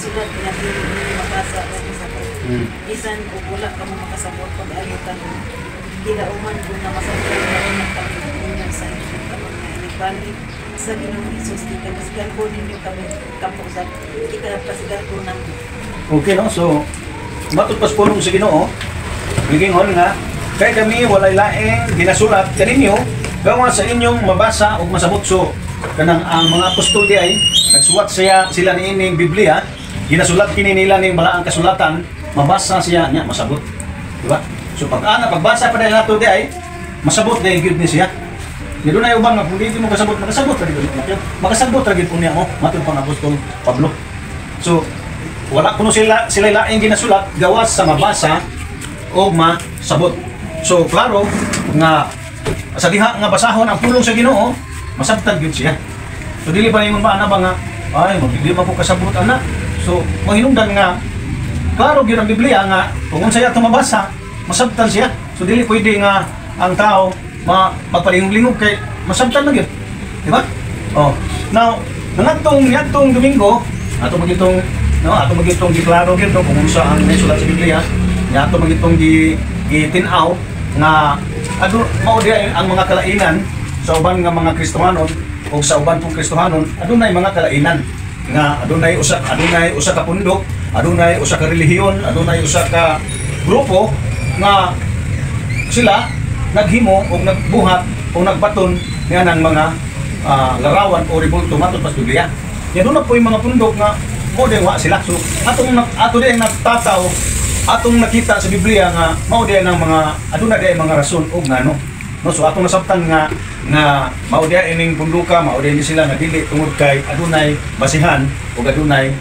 isulat nga dili mo mabasa sa bisan ug wala ka mo makasabot pag ayutan gidauman kung na masabot ka na pagkunan sa inyo nagbalik sa Ginoong Hesus di ka pasigarbo ninyo kami kampo sa di ka pasigarbo ng okay no, so matutpas po sa Ginoo gigingon nga kay kami walay laing ginasulat kaninyo gawa sa inyong mabasa ug masabot. So kanang ang mga apostol di ay nagsuwat sila niining Biblia, ginasulat kini nila ning balaang kasulatan, mabasa siya nya masabot, di ba? So pagbasa pa dahil nato di ay masabot na yung ni siya. Hindi na yung nga, kung hindi mo makasabot makasabot lagi po niya mo, matod pang apostol Pablo. So wala kuno sila laing ginasulat gawas sa mabasa o masabot. So klaro nga sa diha nga basahon ang pulong sa Ginoo, masabtan gyud siya. So dili pa ningon ba ba nga ay magdili pa ko kasabot ana. So mahinungdan nga klaro gyud ang Biblia nga kung unsay ato mabasa, masabtan siya. So dili pwede nga ang tao magpalingog-lingog kay masabtan na gyud. Di ba? Oh. Now, nangatong Domingo, ato magitong giklaro gyud kung unsa ang nasulat sa Biblia. Ato magitong gitinaw nga mao di ang mga kalainan sa uban nga mga Kristohanon o sa uban pong Kristohanon, adunay mga kalainan nga adunay usa ka pundok, adunay usa ka relihiyon, adunay usa ka grupo nga sila naghimo o nagbuhat o nagbaton nga ng mga larawan o ribulto matod sa Biblia. Yan doon na po yung mga pundok nga mo din wa sila. So ato din nagtataw, atong nakita sa Biblia nga mao din ang mga aduna din mga rason og ngano. No, so atong nasabtan nga mao din ining punduka, mao din sila nga dili tungod kay adunay basihan o adunay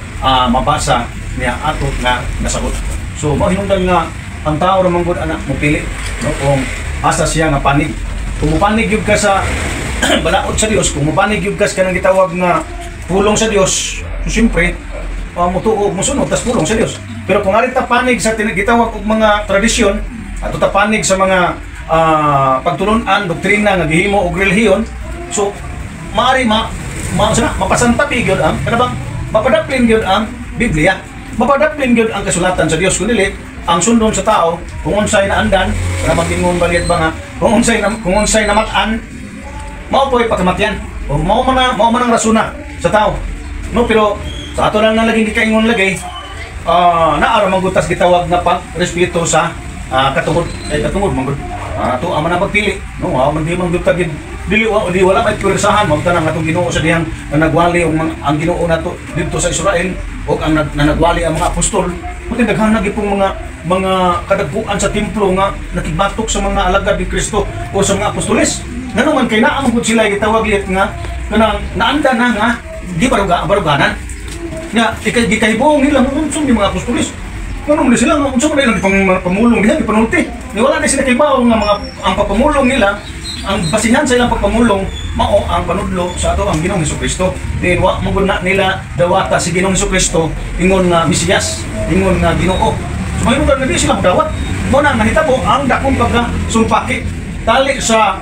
mabasa niya ato nga nasabot. So mao hinungdan nga ang tao ra man gud ana mopili no kung asa siya nga panig. Kung mopanig gyud ka sa balaod sa Dios, kung mopanig gyud ka sa kanang gitawag nga pulong sa Dios, so siyempre motuo mosunod tas pulong sa Dios. Pero kung ari ta panig sa gitawag og mga tradisyon at ta panig sa mga pagtulon-an doktrina nga gihimo og relihiyon, so maari mapasantabi gyud ang kanabang mapadaplin gyud ang Biblia, mapadaplin gyud ang kasulatan sa Dios kundi ang sundon sa tao kung unsay naandan para magingon baliad ba nga kung unsay namatan mao po'y pagkamatyan o mao man ang rasuna sa tao no. Pero sa ato lang nalaging gikaingon lagay naara magutas gitawag nga pagrespeto sa katungod manggod ato man ang pagpili no. Man di man gyud tagid dili wala may pursahan mo tanang atong Ginoo sa dihang nagwali ang Ginoo nato didto sa Israel o ang nagwali ang mga apostol. Kundi daghan na gipong mga kadagpuan sa templo nga nakibatok sa mga alagad ni Kristo o sa mga apostoles. Ngano man kay naa man sila gitawag liit nga kanang naanda na nga di baruganan. Nya gikahibuong nila unsong ni mga apostoles. Ngano man sila nga unsong nila pamulong diha gipanulti. Ni wala na sila kibaw nga mga ang pagpamulong nila, ang basihan sa ilang pagpamulong mao ang panudlo sa ato ang Ginoong Hesukristo. Then wa mo na nila dawata si Ginoong Hesukristo ingon nga Mesiyas, ingon nga Ginoo. So mayroon na di sila dawat. Mo na nahitabo ang dakong pagkasumpaki tali sa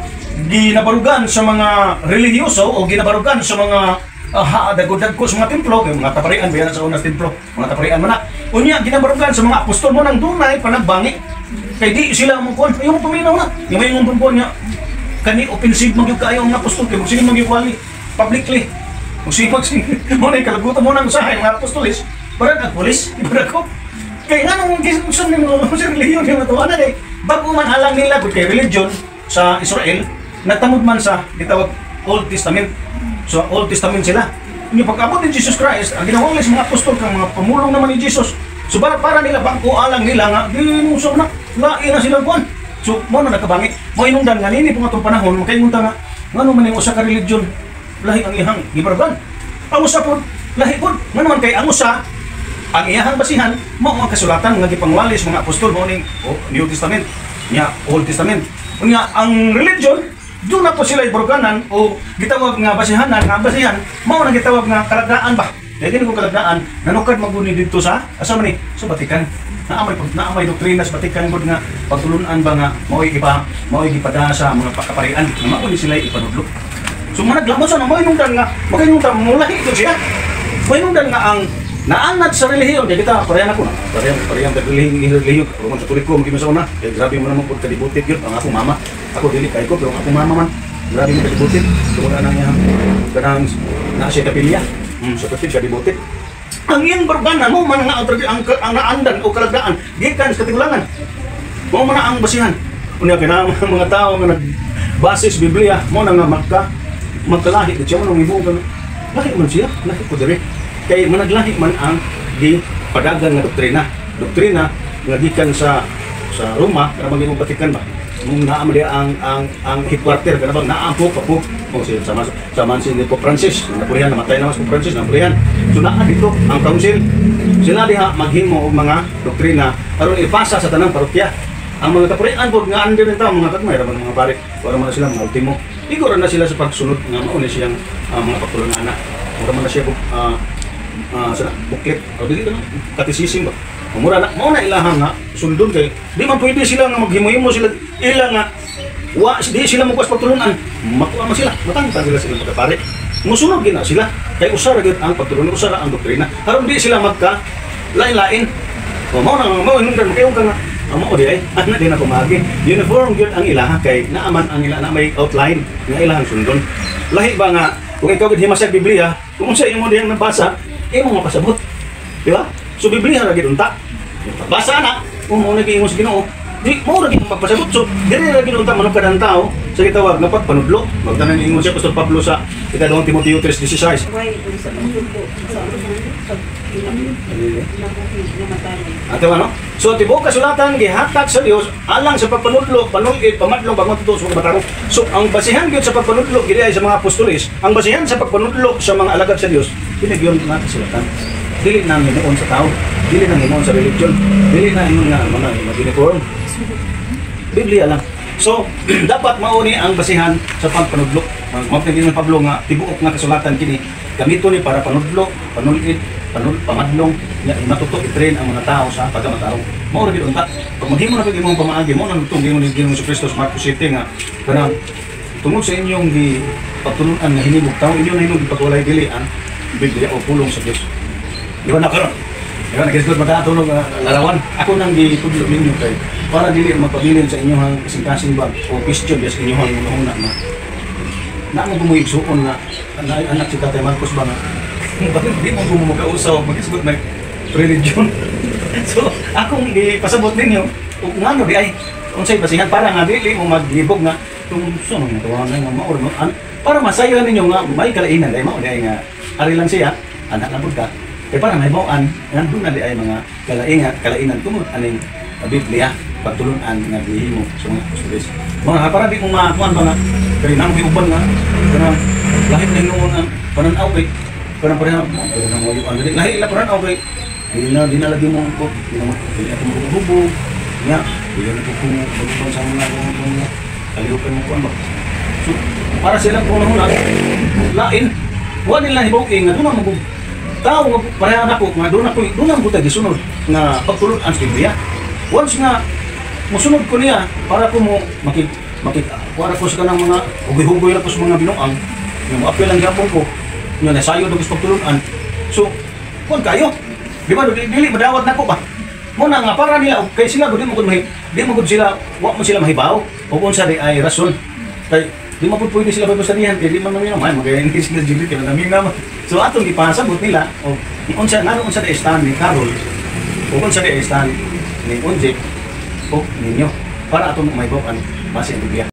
ginabarugan sa mga relihiyoso o ginabarugan sa mga dagod-dagko sa mga templo, kay mga taparian bayan sa unang templo, mga taparian man na. Unya ginabarugan sa mga apostol mo nang dunay panagbangi. Kay di sila mo kon, yung paminaw na. Yung may ngumpon niya kani offensive magyud kaayo ang apostol kay sige magyuwali publicly. Sige mo na kalagutan mo nang usahay mga apostoles, para ang pulis, ibara ko. Kay nganong gusto nimo sa relihiyon nga tuwa na kay bago man alang nila gud kay religion sa Israel, nagtamod man sa gitawag Old Testament. So Old Testament sila. Yung pag-abot ni Jesus Christ, ang ginawang sa mga apostol kang mga pamulong naman ni Jesus. So para nila bangko alang nila nga ginuso na lain na silang kuan. So mo na nakabangi. Mo inungdan nga nini po atong panahon, makaingunta nga ngano man yung usa ka religion lahi ang ihang gibarban. Ang usa pod lahi pod. Ngano man kay ang usa ang iyahang basihan mao ang kasulatan nga gipangwali sa mga apostol mo ning New Testament nya Old Testament. Unya ang religion doon na po sila ibaruganan o gitawag nga basihan mao na gitawag nga kalagdaan ba. Dahil din ko kalagdaan nanukad maguni dito sa asa man ni sa Batikan. Naamay doktrina sa Batikan gud nga pagtulunan ba nga mao'y gipada sa mga pakaparian na mauni sila ipanudlo. So managlamon sa mo inungdan nga magainungdan mulahi ito siya. Mainungdan nga ang naanad sa relihiyon kay kita parehan ako na parehang relihiyon kung Katoliko mo sa una kay grabe mo naman pud kalibutit yun ang akong mama ako dili kay ko pero ang akong mama man grabe mo kalibutit tungod na niya kanang na siya kapilya so kapil kalibutit ang iyang barbana mo man nga ang naandan o kalagdaan gikan sa katigulangan mo man ang basihan unya kana mga tao nga nagbase sa Biblia mo na nga magkalahi di siya mo nang ibuong lahi man siya lahi ko diri kay managlahi man ang di padagan nga doktrina nga gikan sa Roma kana maging Vatican ba mong naam dia ang headquarter kana bang naampo pa mo siya sama si Pope Francis napulihan namatay na mas Pope Francis napulihan so naa dito ang council sila diha maghimo og mga doktrina aron ipasa sa tanang parokya ang mga kapurian po nga under nito mga katmay ra mga pare para man sila mga ultimo igor na sila sa pagsunod nga mao ni siyang mga patulong anak para man siya sa buklet o dili na katisisim ba mura na mao na ilahang nga sundon kay di man pwede sila nga maghimo-himo sila ila nga di sila magpas patulunan makuha man sila matangtang sila magkapare musunod gina sila kay usara gyud ang patulunan usara ang doktrina aron di sila magka lain-lain mao hinungdan kayo ka nga mao di ay ana din ako magi uniform gyud ang ilaha kay naaman ang ilaha na may outline nga ilahang sundon lahi ba nga kung ikaw gid himasa Biblia kung sa imo diyang nabasa imo mapasabot di ba so Biblia ra gid unta basa na kung mo na giingos Ginoo di mo ra gid magpasabot so diri ra gid unta manung kadang tao sa gitawag na panudlo magtanan ingon siya Apostol Pablo sa ikadawang Timoteo 3:16 Why sa pagtubo sa ato ano so tibuok kasulatan gihatag sa Dios alang sa pagpanudlo panulid pamadlong pagmatuto sa matarong so ang basihan gyud sa pagpanudlo gid ay sa mga apostoles ang basihan sa pagpanudlo sa mga alagad sa Dios pinagyon na kasulatan dili na hinuon sa tao dili na hinuon sa religion dili na hinuon nga mga uniform Biblia lang so dapat mauni ang basihan sa pagpanudlo mapigil ng Pablo nga tibuok nga kasulatan kini gamito ni para panudlo panulid pamadlong nya matuto i-train ang mga tao sa pagkamatarong mao ra gid unta pag maghimo na pag imong pamaagi mo nang tungod ni Ginoong Kristo sa Marcos 7 nga kanang tungod sa inyong gi pagtulunan nga hinimog tawo inyo na imong gipagwalay dili ang Biblia o pulong sa Dios di ba na karon di ba nagkisgot magkatulog larawan ako nang gitudlo ninyo kay para dili magpabilin sa inyong kasing-kasing bag o question yes inyong una na mo gumuigsuon na anak si Tatay Marcos ba nga bakit di mo gumugausaw mag-isgot na religion so akong ipasabot ninyo kung ano di ay unsay basihan para nga dili mo maglibog nga kung gusto nang tuwangan nga maor para masayahan ninyo nga may kalainan ay mao di ay nga ari lang siya anak na ka kay para may mauan nandun na di ay mga kalainan tungod aning Biblia pagtulunan nga gihimo sa mga apostoles mga para di mo makuan ba nga kay nang giuban nga kanang lahit na hinuon ang pananaw kay kanang pareha mo kanang wayo ang lahi la pananaw kay di na lagi mo ko di ako magubog nya di na ko kung sa mga kaliupan mo kuan ba so para sila kung ano lain wa nila hibuking nga dunang mo tao nga pareha nako nga dunang buta gisunod nga pagtulunan sa Biblia once nga musunod ko niya para ko mo para ko sa kanang mga ugoy-ugoy lang ko sa mga binuang yung apel lang yapon ko yung nasayo doon sa pagtulunan so kung kayo di ba dili madawat na ko ba mo na nga para nila kay sila di mo gud sila wa mo sila mahibaw o unsa di ay rason kay di mo pud pwede sila babasanihan kay di man namin may magayon sila jili kay namin naman so atong gipasabot nila o unsa naron unsa di stand ni Carol o unsa di stand ni Unjik o ninyo para atong may bukan base ang Biblia.